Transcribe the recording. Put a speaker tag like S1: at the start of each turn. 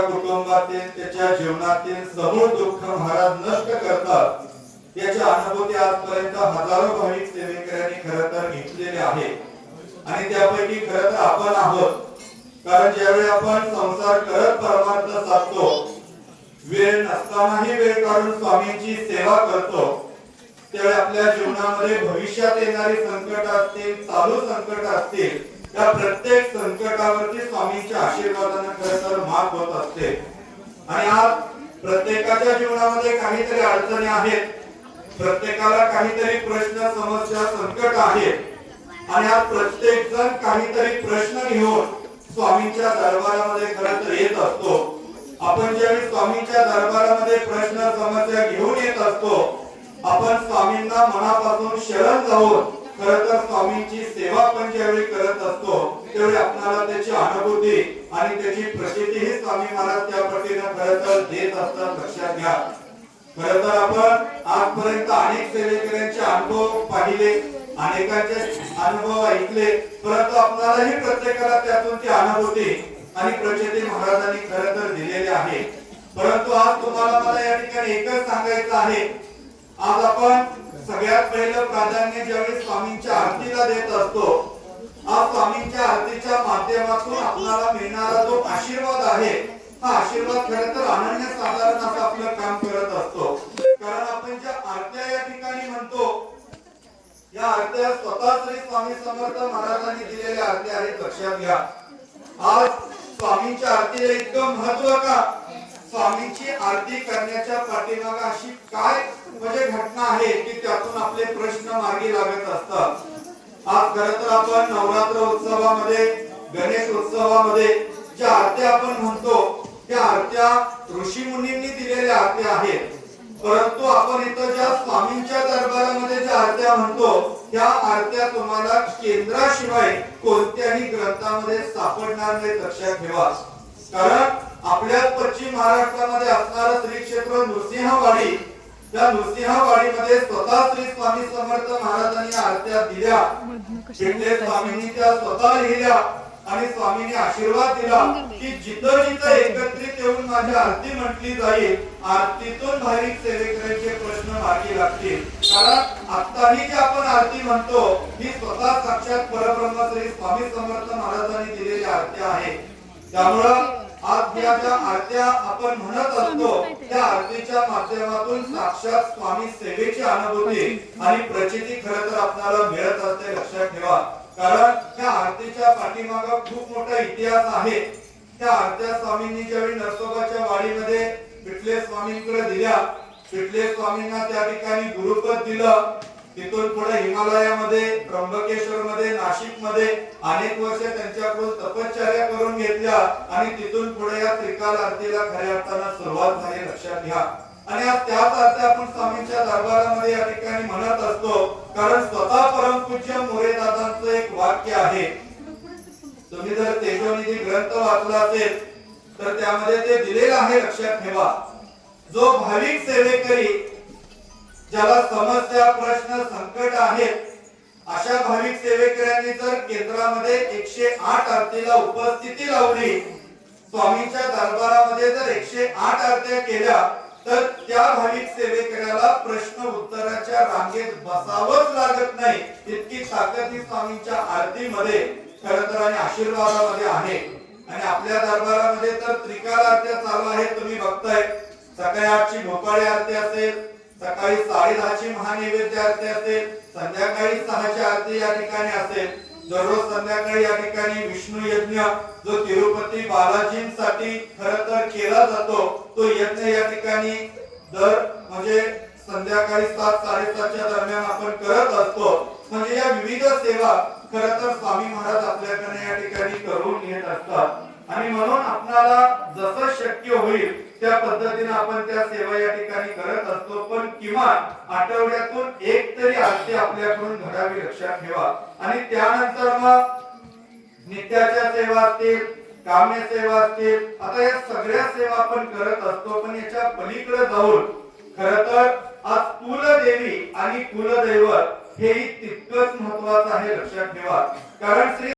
S1: कुटुंबातील त्याच्या जीवनातील समूळ दुःख महाराज नष्ट करतात याच्या अनुभूती आजपर्यंत हजारो भाविक सेवेकऱ्यांनी खरं तर घेतलेले आहे आणि त्यापैकी खरं तर आपण आहोत। कारण ज्यावेळी आपण संसार करत परमार्थ साधतो, वेळ नसतानाही वेळ काढून स्वामींची सेवा करतो, त्यावेळी आपल्या जीवनामध्ये भविष्यात येणारी संकट असतील, चालू संकट असतील, त्या प्रत्येक संकटावरती स्वामींच्या आशीर्वादाने खरं तर मात होत असते। आणि आज प्रत्येकाच्या जीवनामध्ये काहीतरी अडचणी आहेत, प्रत्येकाला काहीतरी प्रश्न समस्या संकट आहेत आणि आज प्रत्येक जण काहीतरी प्रश्न घेऊन स्वामींच्या दरबारामध्ये खरं तर येत असतो। आपण ज्यावेळी स्वामींच्या दरबारामध्ये प्रश्न समस्या घेऊन येत असतो, आपण स्वामींना मनापासून शरण जाऊन खरं तर स्वामींची सेवा पण ज्यावेळी करत असतो, त्यावेळी आपल्याला त्याची अनुभूती आणि त्याची प्रचिती ही स्वामी महाराज त्या पटीने खरं तर देत असतात, लक्षात घ्या। खरं तर आपण आजपर्यंत अनेक सेवेकऱ्यांचे अनुभव पाहिले, अनेकांचे अनुभव ऐकले, परंतु आपल्यालाही प्रत्येकाला त्यातून ती अनुभूती आणि प्रचिती महाराजांनी खरं तर दिलेली आहे। परंतु आज तुम्हाला मला या ठिकाणी एकच सांगायचं आहे, आज आपण सगळ्यात पहिलं प्राधान्य ज्यावेळी स्वामींच्या आरतीला देत असतो, आज स्वामींच्या आरतीच्या माध्यमातून आपल्याला मिळणारा जो आशीर्वाद आहे, हा आशीर्वाद खरं तर अनन्य साधारण असं आपलं काम करत असतो। कारण आपण ज्या आरत्या या ठिकाणी म्हणतो, या आरत्या स्वतः श्री स्वामी समर्थ महाराजांनी दिलेल्या आरत्या आहेत, लक्षात घ्या। आज स्वामींच्या आरतीला इतकं महत्व का? स्वामींची आरती करण्याच्या पाठीमागे अशी काय म्हणजे घटना आहे की त्यातून आपले प्रश्न मार्गी लागत असतात। आज खरं तर आपण नवरात्र उत्सवामध्ये, गणेश उत्सवामध्ये ज्या आरत्या आपण म्हणतो, त्या आरत्या ऋषी मुनींनी दिलेल्या आरत्या आहेत, परंतु आपण इथं ज्या स्वामींच्या दरबारामध्ये ज्या आरत्या म्हणतो, त्या आरत्या तुम्हाला केंद्राशिवाय कोणत्याही ग्रंथामध्ये सापडणार नाही, लक्षात ठेवा। कारण आपल्या पश्चिम महाराष्ट्रामध्ये असणारं श्री क्षेत्र नृसिंहवाडी, त्या नृसिंहवाडीमध्ये स्वतः श्री स्वामी समर्थ महाराजांनी आरत्या दिल्या, तिथले स्वामींनी त्या स्वतः लिहिल्या आणि स्वामींनी आशीर्वाद दिला की जिथं जिथं एकत्रित येऊन माझी आरती म्हटली जाईल, आरतीतून भाविक सेवेकऱ्यांचे प्रश्न मार्गी लागतील। कारण आत्ताही जी आपण आरती म्हणतो, ही स्वतः साक्षात परब्रह्म श्री स्वामी समर्थ महाराजांनी दिलेली आरती आहे। त्यामुळं आज या ज्या आरत्या आपण म्हणत असतो, त्या आरतीच्या माध्यमातून साक्षात स्वामी सेवेची अनुभूती आणि प्रचिती खरं तर आपल्याला मिळत असते, लक्षात ठेवा। कारण त्या आरतीच्या पाठीमागे खूप मोठा इतिहास आहे। त्या आरत्या स्वामींनी ज्यावेळी नरसोबाच्या वाडीमध्ये पिठले स्वामींकडे दिल्या, पिठले स्वामींना त्या ठिकाणी गुरुपद दिलं, तिथून पुढे हिमालयामध्ये, त्र्यंबकेश्वर मध्ये, नाशिक मध्ये अनेक वर्ष त्यांच्याकडून तपश्चर्या करून घेतल्या आणि तिथून पुढे या त्रिकाल आरतीला खऱ्या अर्थाने सुरुवात झाली, लक्षात घ्या। आणि आज त्याच आरत्या आपण स्वामींच्या दरबारामध्ये या ठिकाणी म्हणत असतो, कारण स्वतः परमपूज्य मोरे दादांचं एक वाक्य आहे, तुम्ही जर तेजोनिधी ग्रंथ वाचला असेल तर त्यामध्ये ते दिलेलं आहे, लक्षात ठेवा। जो भाविक सेवेकरी ज्याला समस्या प्रश्न संकट आहेत, अशा भाविक सेवेकऱ्यांनी जर केंद्रामध्ये 108 आरतीला उपस्थिती लावली, स्वामींच्या दरबारामध्ये जर 108 आरत्या केल्या, तर त्या भाविक सेवेकऱ्याला प्रश्न उत्तराच्या रांगेत बसावंच लागत नाही, इतकी ताकद ही स्वामींच्या आरतीमध्ये खरं तर आणि आशीर्वादामध्ये आहे। आणि आपल्या दरबारामध्ये तर त्रिकाल आरत्या चालू आहेत, तुम्ही बघताय। सकाळी 8ची भोपाळी आरती असेल, सकाळी 10:30ची महानैवेद्य आरती असेल, संध्याकाळी 6ची आरती या ठिकाणी असेल। दररोज संध्याकाळी या ठिकाणी विष्णू यज्ञ जो तिरुपती बालाजींसाठी खरं तर केला जातो, तो यज्ञ या ठिकाणी दर म्हणजे संध्याकाळी 7-7:30च्या दरम्यान आपण करत असतो। म्हणजे या विविध सेवा खरं तर स्वामी महाराज आपल्याकडे या ठिकाणी करून घेत असतात आणि म्हणून आपल्याला जसं शक्य होईल त्या पद्धतीने आपण त्या सेवा या ठिकाणी करत असतो। पण किमान आठवड्यातून एक तरी आरती आपल्याकडून घडावी, लक्षात ठेवा। आणि त्यानंतर मग नित्याच्या सेवा असतील, काम्य सेवा असतील, आता या सगळ्या सेवा आपण करत असतो। पण याच्या पलीकडे जाऊन खरं तर आज कुलदेवी आणि कुलदैवत हेही तितकंच महत्त्वाचं आहे, लक्षात ठेवा। कारण श्री